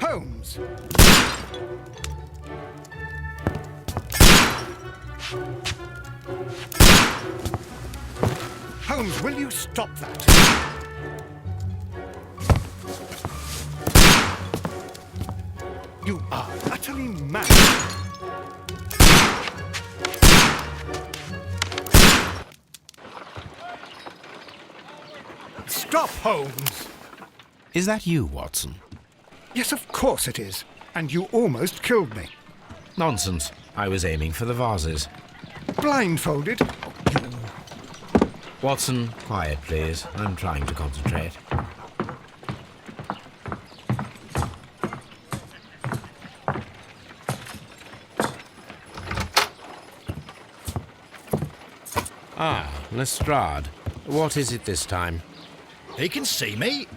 Holmes! Holmes, will you stop that? You are utterly mad. Stop, Holmes! Is that you, Watson? Yes, of course it is. And you almost killed me. Nonsense. I was aiming for the vases. Blindfolded? Watson, quiet, please. I'm trying to concentrate. Ah, Lestrade. What is it this time? He can see me.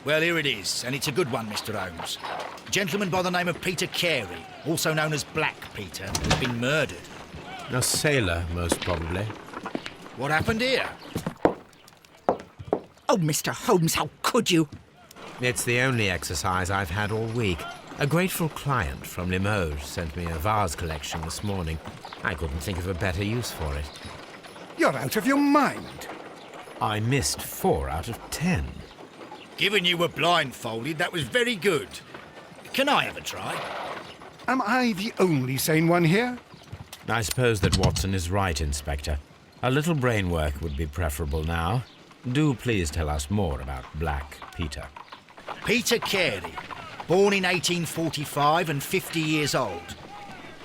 Well, here it is, and it's a good one, Mr. Holmes. A gentleman by the name of Peter Carey, also known as Black Peter, has been murdered. A sailor, most probably. What happened here? Oh, Mr. Holmes, how could you? It's the only exercise I've had all week. A grateful client from Limoges sent me a vase collection this morning. I couldn't think of a better use for it. You're out of your mind. I missed 4 out of 10. Given you were blindfolded, that was very good. Can I have a try? Am I the only sane one here? I suppose that Watson is right, Inspector. A little brain work would be preferable now. Do please tell us more about Black Peter. Peter Carey, born in 1845 and 50 years old.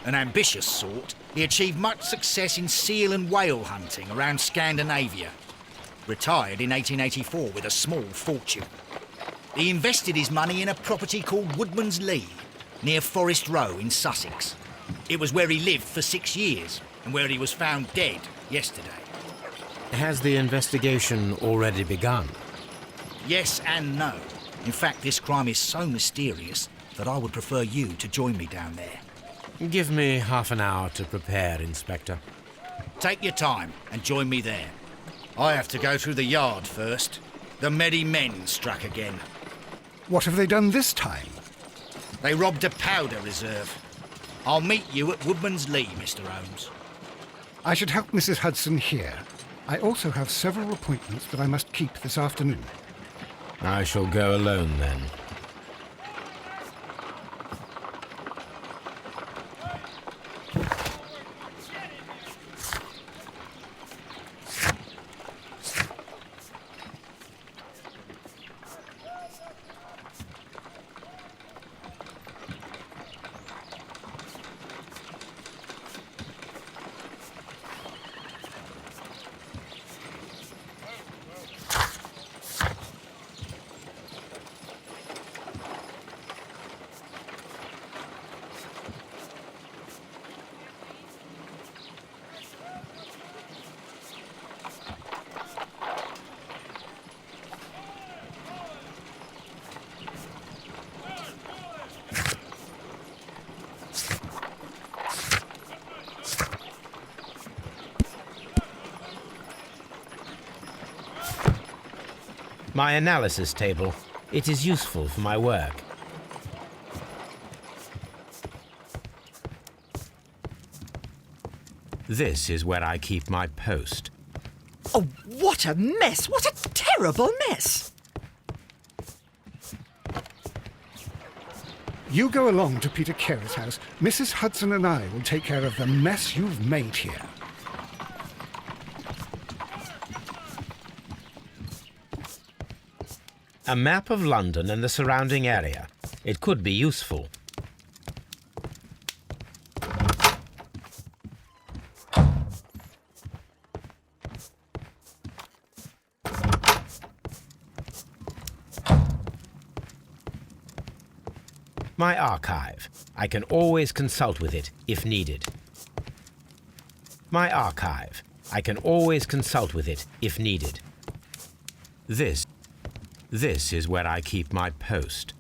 An ambitious sort, he achieved much success in seal and whale hunting around Scandinavia. Retired in 1884 with a small fortune. He invested his money in a property called Woodman's Lee, near Forest Row in Sussex. It was where he lived for 6 years, and where he was found dead yesterday. Has the investigation already begun? Yes and no. In fact, this crime is so mysterious that I would prefer you to join me down there. Give me half an hour to prepare, Inspector. Take your time and join me there. I have to go through the yard first. The merry men struck again. What have they done this time? They robbed a powder reserve. I'll meet you at Woodman's Lee, Mr. Holmes. I should help Mrs. Hudson here. I also have several appointments that I must keep this afternoon. I shall go alone then. My analysis table. It is useful for my work. This is where I keep my post. Oh, what a mess! What a terrible mess! You go along to Peter Carey's house. Mrs. Hudson and I will take care of the mess you've made here. A map of London and the surrounding area. It could be useful. My archive. I can always consult with it if needed. My archive. I can always consult with it if needed. This is where I keep my post.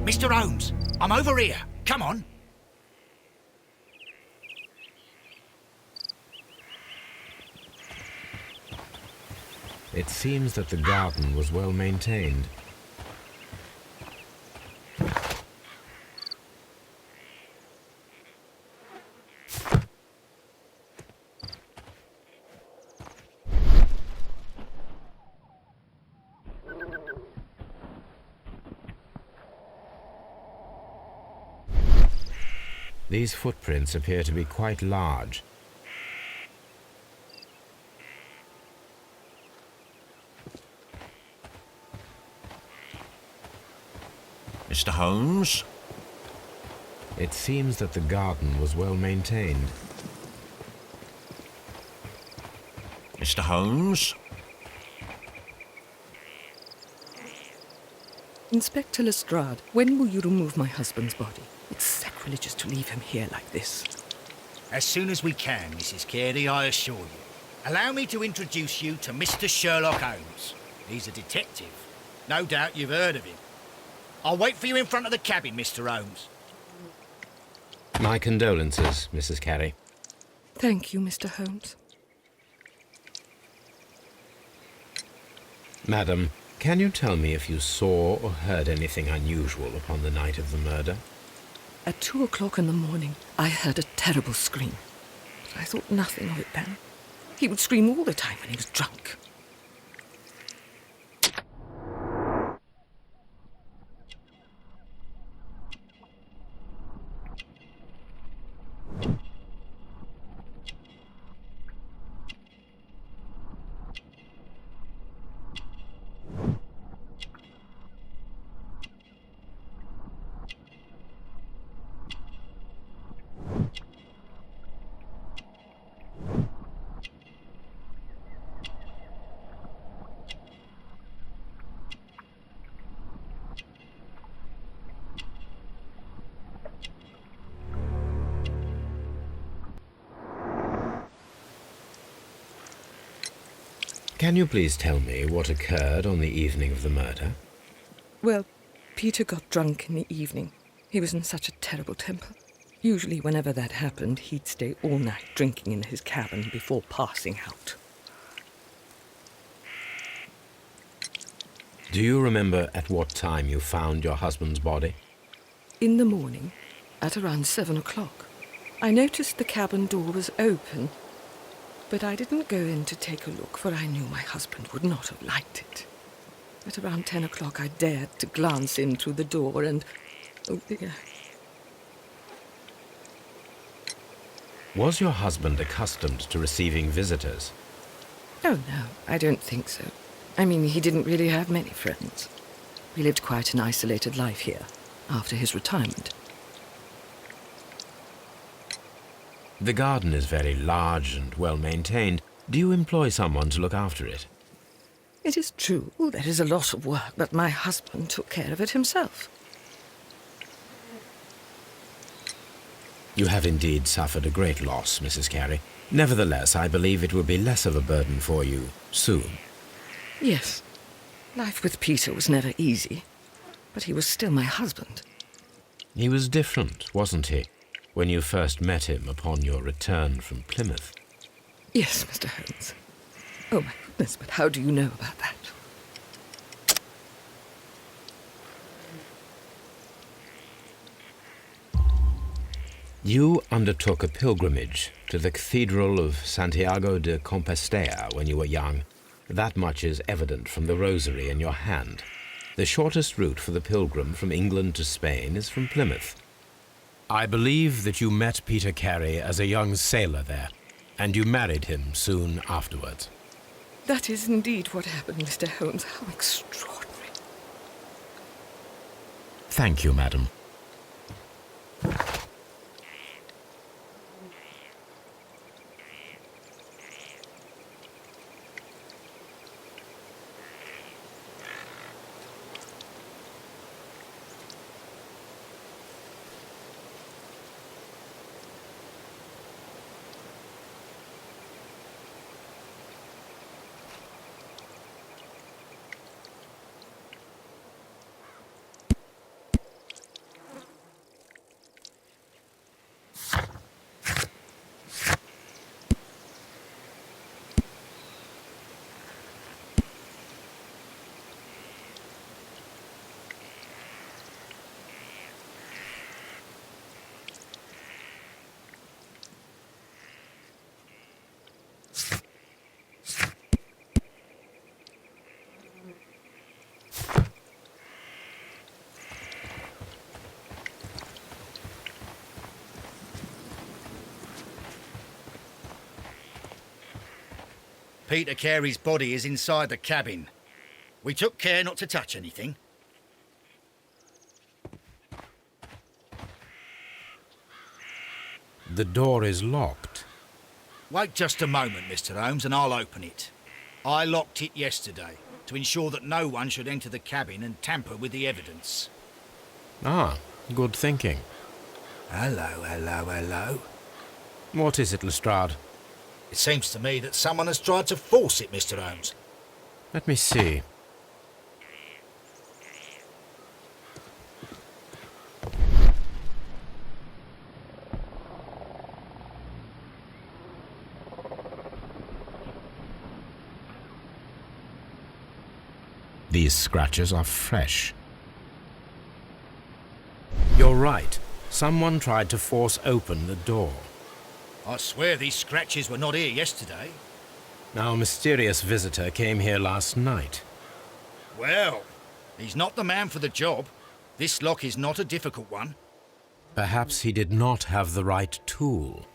Mr. Holmes, I'm over here. Come on. It seems that the garden was well maintained. These footprints appear to be quite large. Mr. Holmes? It seems that the garden was well maintained. Mr. Holmes? Inspector Lestrade, when will you remove my husband's body? It's sacrilegious to leave him here like this. As soon as we can, Mrs. Carey, I assure you. Allow me to introduce you to Mr. Sherlock Holmes. He's a detective. No doubt you've heard of him. I'll wait for you in front of the cabin, Mr. Holmes. My condolences, Mrs. Carey. Thank you, Mr. Holmes. Madam, can you tell me if you saw or heard anything unusual upon the night of the murder? At 2 o'clock in the morning, I heard a terrible scream. But I thought nothing of it then. He would scream all the time when he was drunk. Can you please tell me what occurred on the evening of the murder? Well, Peter got drunk in the evening. He was in such a terrible temper. Usually whenever that happened, he'd stay all night drinking in his cabin before passing out. Do you remember at what time you found your husband's body? In the morning, at around 7 o'clock. I noticed the cabin door was open, but I didn't go in to take a look, for I knew my husband would not have liked it. At around 10 o'clock, I dared to glance in through the door and... oh dear. Was your husband accustomed to receiving visitors? Oh, no, I don't think so. I mean, he didn't really have many friends. We lived quite an isolated life here, after his retirement. The garden is very large and well maintained. Do you employ someone to look after it? It is true, there is a lot of work, but my husband took care of it himself. You have indeed suffered a great loss, Mrs. Carey. Nevertheless, I believe it will be less of a burden for you soon. Yes, life with Peter was never easy, but he was still my husband. He was different, wasn't he, when you first met him upon your return from Plymouth? Yes, Mr. Holmes. Oh, my goodness, but how do you know about that? You undertook a pilgrimage to the Cathedral of Santiago de Compostela when you were young. That much is evident from the rosary in your hand. The shortest route for the pilgrim from England to Spain is from Plymouth. I believe that you met Peter Carey as a young sailor there, and you married him soon afterwards. That is indeed what happened, Mr. Holmes. How extraordinary. Thank you, madam. Peter Carey's body is inside the cabin. We took care not to touch anything. The door is locked. Wait just a moment, Mr. Holmes, and I'll open it. I locked it yesterday to ensure that no one should enter the cabin and tamper with the evidence. Ah, good thinking. Hello, hello, hello. What is it, Lestrade? It seems to me that someone has tried to force it, Mr. Holmes. Let me see. These scratches are fresh. You're right. Someone tried to force open the door. I swear these scratches were not here yesterday. Our mysterious visitor came here last night. Well, he's not the man for the job. This lock is not a difficult one. Perhaps he did not have the right tool.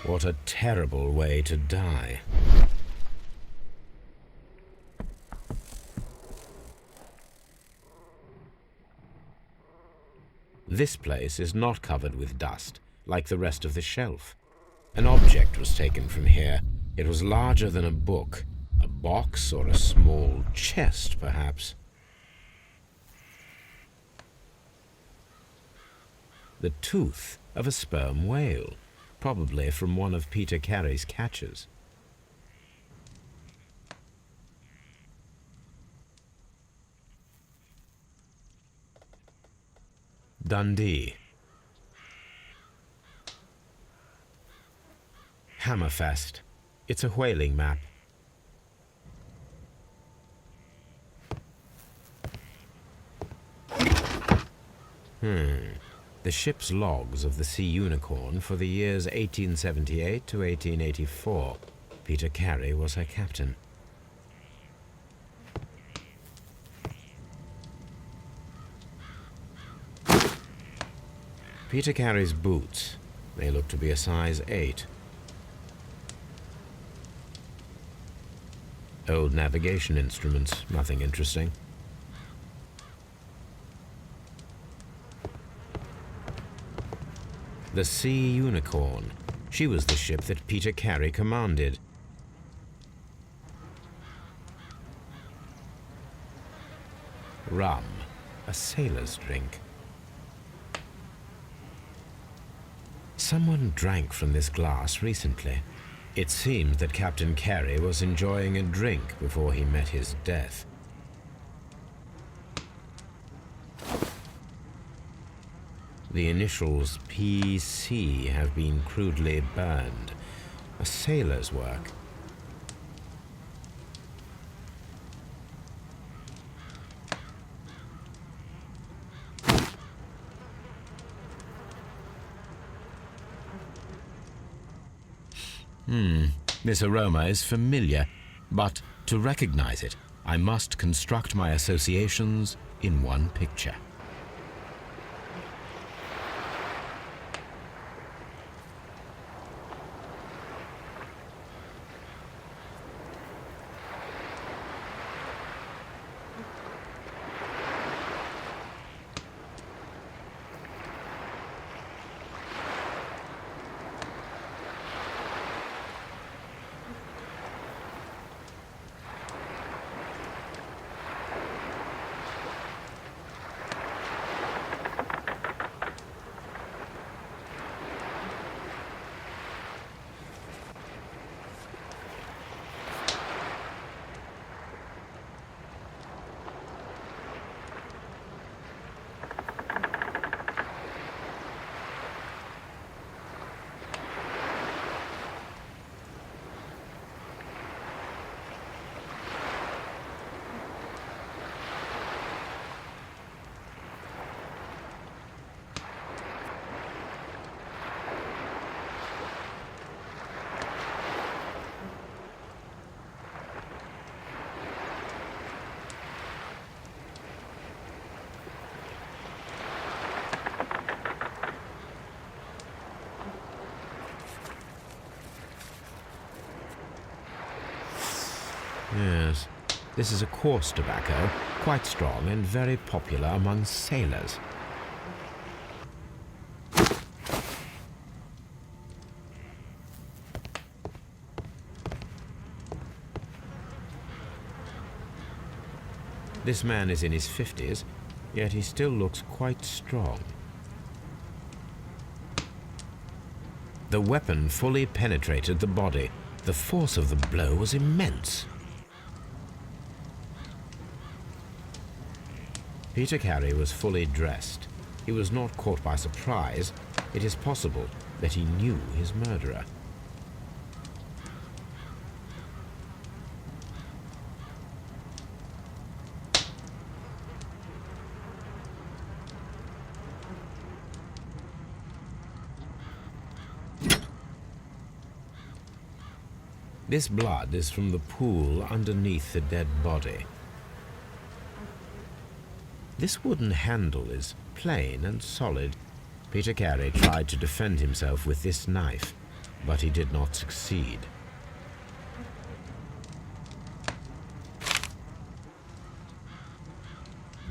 What a terrible way to die. This place is not covered with dust, like the rest of the shelf. An object was taken from here. It was larger than a book, a box or a small chest, perhaps. The tooth of a sperm whale, probably from one of Peter Carey's catches. Dundee. Hammerfest. It's a whaling map. The ship's logs of the Sea Unicorn for the years 1878 to 1884. Peter Carey was her captain. Peter Carey's boots. They look to be a size 8. Old navigation instruments, nothing interesting. The Sea Unicorn. She was the ship that Peter Carey commanded. Rum, a sailor's drink. Someone drank from this glass recently. It seems that Captain Carey was enjoying a drink before he met his death. The initials PC have been crudely burned. A sailor's work. This aroma is familiar, but to recognize it, I must construct my associations in one picture. Yes, this is a coarse tobacco, quite strong and very popular among sailors. This man is in his 50s, yet he still looks quite strong. The weapon fully penetrated the body. The force of the blow was immense. Peter Carey was fully dressed. He was not caught by surprise. It is possible that he knew his murderer. This blood is from the pool underneath the dead body. This wooden handle is plain and solid. Peter Carey tried to defend himself with this knife, but he did not succeed.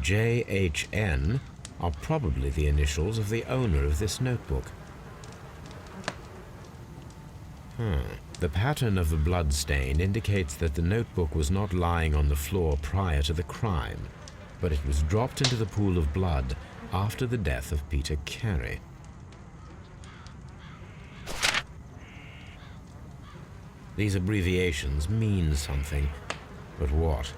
JHN are probably the initials of the owner of this notebook. The pattern of the blood stain indicates that the notebook was not lying on the floor prior to the crime, but it was dropped into the pool of blood after the death of Peter Carey. These abbreviations mean something, but what?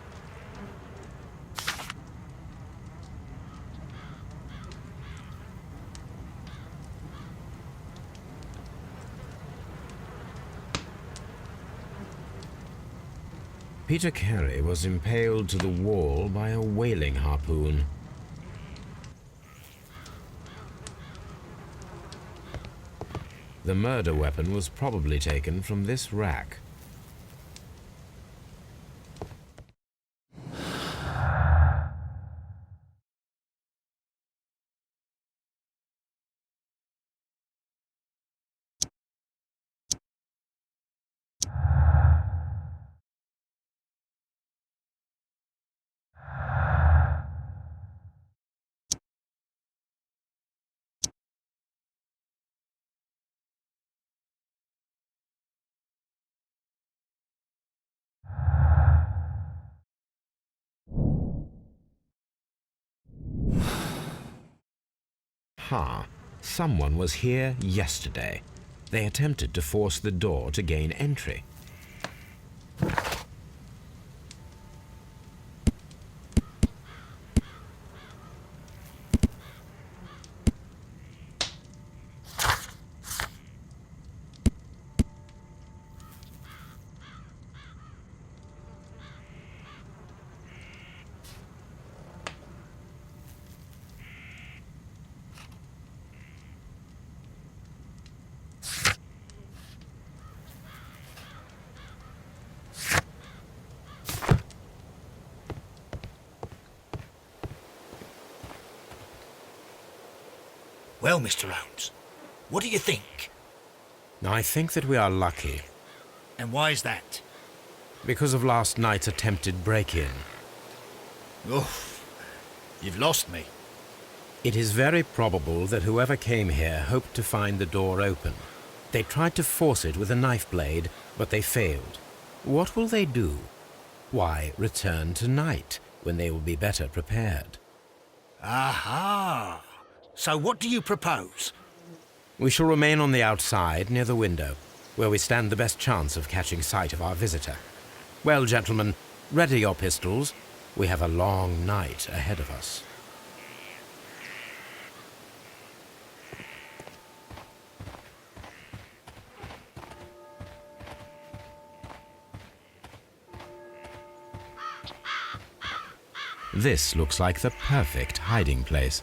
Peter Carey was impaled to the wall by a whaling harpoon. The murder weapon was probably taken from this rack. Ha! Someone was here yesterday. They attempted to force the door to gain entry. Well, Mr. Holmes, what do you think? I think that we are lucky And why is that? because of last night's attempted break-in. Oof, you've lost me. It is very probable that whoever came here hoped to find the door open. They tried to force it with a knife blade, but they failed. What will they do? Why, return tonight, when they will be better prepared. Aha! So what do you propose? We shall remain on the outside, near the window, where we stand the best chance of catching sight of our visitor. Well, gentlemen, ready your pistols. We have a long night ahead of us. This looks like the perfect hiding place.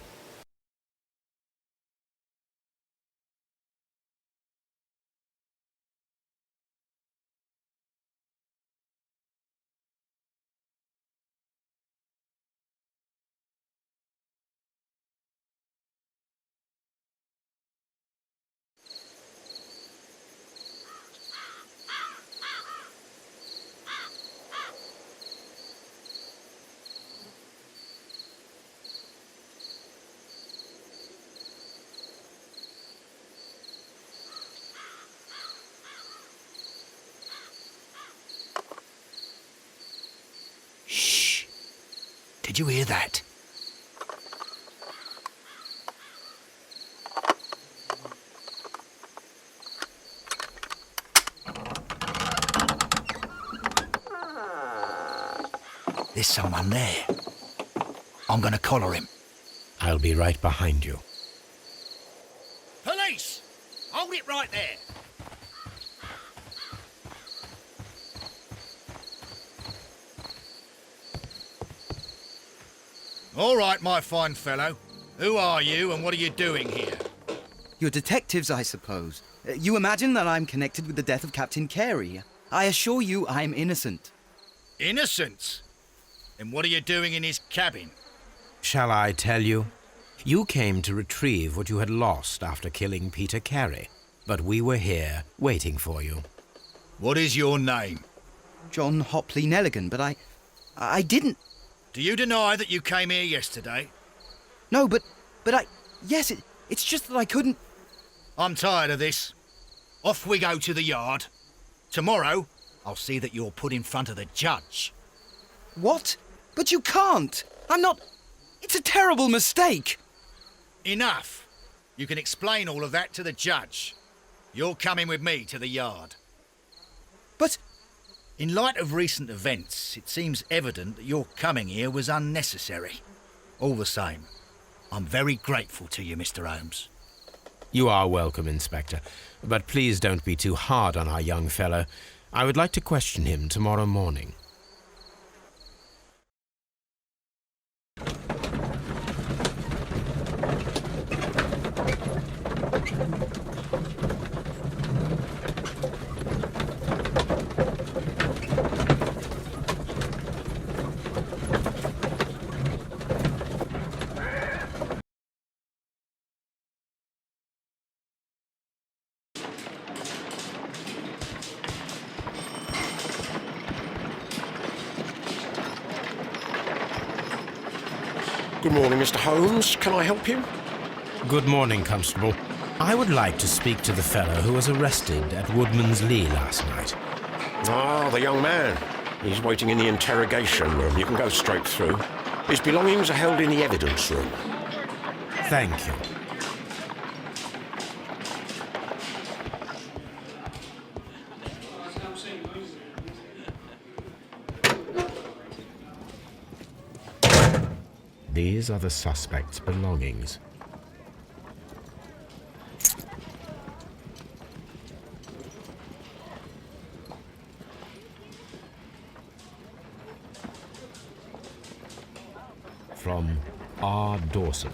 Shh! Did you hear that? There's someone there. I'm gonna collar him. I'll be right behind you. Police! Hold it right there. All right, my fine fellow. Who are you and what are you doing here? You're detectives, I suppose. You imagine that I'm connected with the death of Captain Carey. I assure you I'm innocent. Innocent? And what are you doing in his cabin? Shall I tell you? You came to retrieve what you had lost after killing Peter Carey, but we were here waiting for you. What is your name? John Hopley Nelligan, but I didn't... Do you deny that you came here yesterday? No, but yes, it's just that I couldn't... I'm tired of this. Off we go to the yard. Tomorrow, I'll see that you're put in front of the judge. What? But you can't! I'm not... It's a terrible mistake! Enough. You can explain all of that to the judge. You're coming with me to the yard. But... In light of recent events, it seems evident that your coming here was unnecessary. All the same, I'm very grateful to you, Mr. Holmes. You are welcome, Inspector, but please don't be too hard on our young fellow. I would like to question him tomorrow morning. Good morning, Mr. Holmes. Can I help you? Good morning, Constable. I would like to speak to the fellow who was arrested at Woodman's Lee last night. Ah, the young man. He's waiting in the interrogation room. You can go straight through. His belongings are held in the evidence room. Thank you. These are the suspect's belongings. From R. Dawson.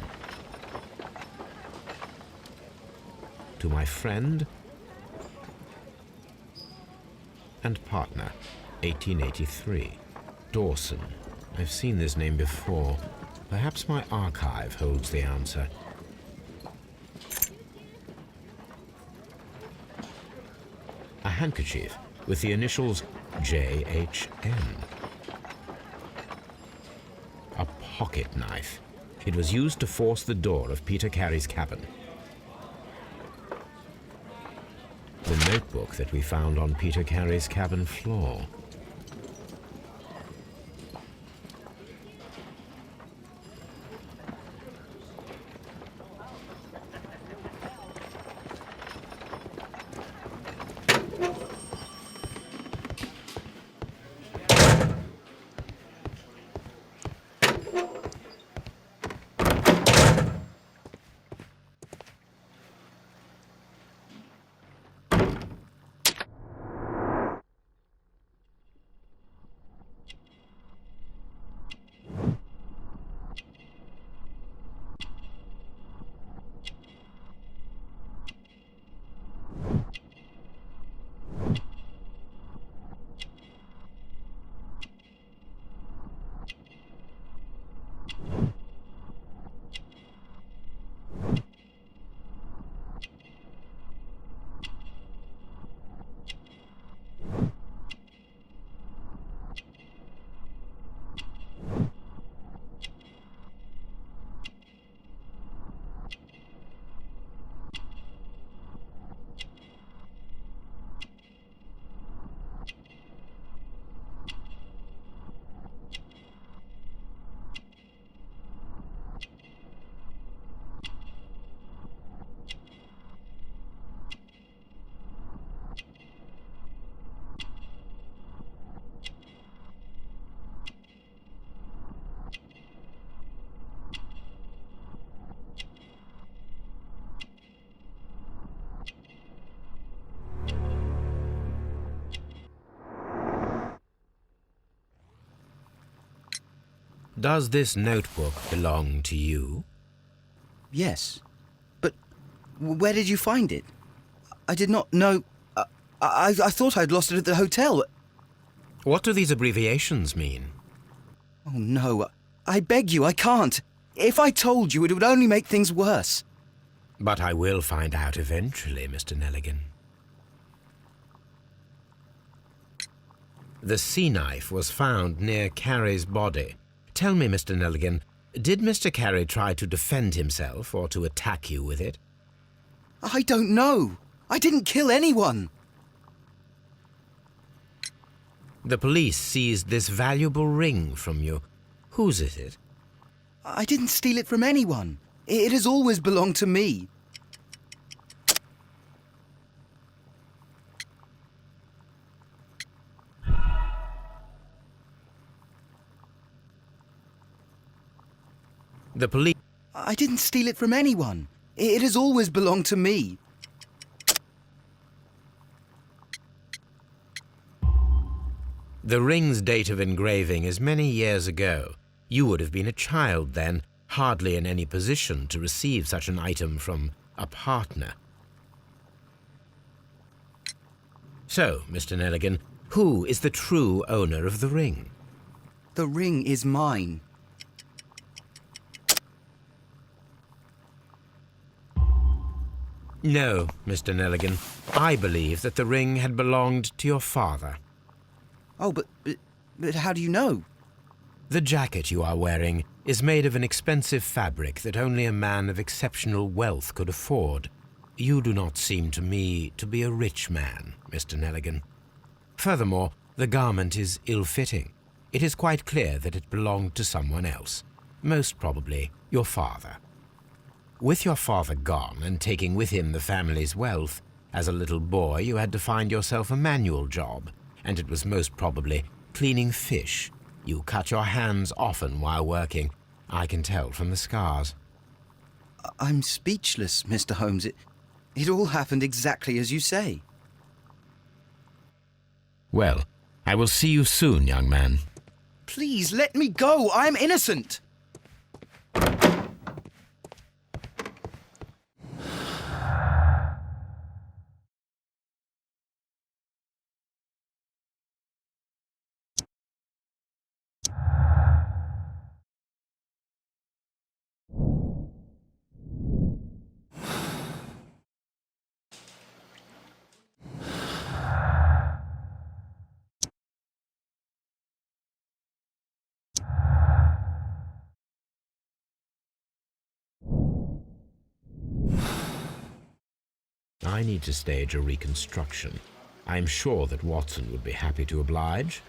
To my friend and partner, 1883. Dawson. I've seen this name before. Perhaps my archive holds the answer. A handkerchief with the initials JHN. A pocket knife. It was used to force the door of Peter Carey's cabin. The notebook that we found on Peter Carey's cabin floor. Does this notebook belong to you? Yes. But where did you find it? I did not know... I thought I'd lost it at the hotel. What do these abbreviations mean? Oh, no. I beg you, I can't. If I told you, it would only make things worse. But I will find out eventually, Mr. Nelligan. The sea knife was found near Carey's body. Tell me, Mr. Nelligan, did Mr. Carey try to defend himself or to attack you with it? I don't know. I didn't kill anyone. The police seized this valuable ring from you. Whose is it? I didn't steal it from anyone. It has always belonged to me. The police... I didn't steal it from anyone. It has always belonged to me. The ring's date of engraving is many years ago. You would have been a child then, hardly in any position to receive such an item from a partner. So, Mr. Nelligan, who is the true owner of the ring? The ring is mine. No, Mr. Nelligan. I believe that the ring had belonged to your father. Oh, but how do you know? The jacket you are wearing is made of an expensive fabric that only a man of exceptional wealth could afford. You do not seem to me to be a rich man, Mr. Nelligan. Furthermore, the garment is ill-fitting. It is quite clear that it belonged to someone else, most probably your father. With your father gone and taking with him the family's wealth, as a little boy you had to find yourself a manual job, and it was most probably cleaning fish. You cut your hands often while working. I can tell from the scars. I'm speechless, Mr. Holmes. It all happened exactly as you say. Well, I will see you soon, young man. Please, let me go. I'm innocent. I need to stage a reconstruction. I am sure that Watson would be happy to oblige.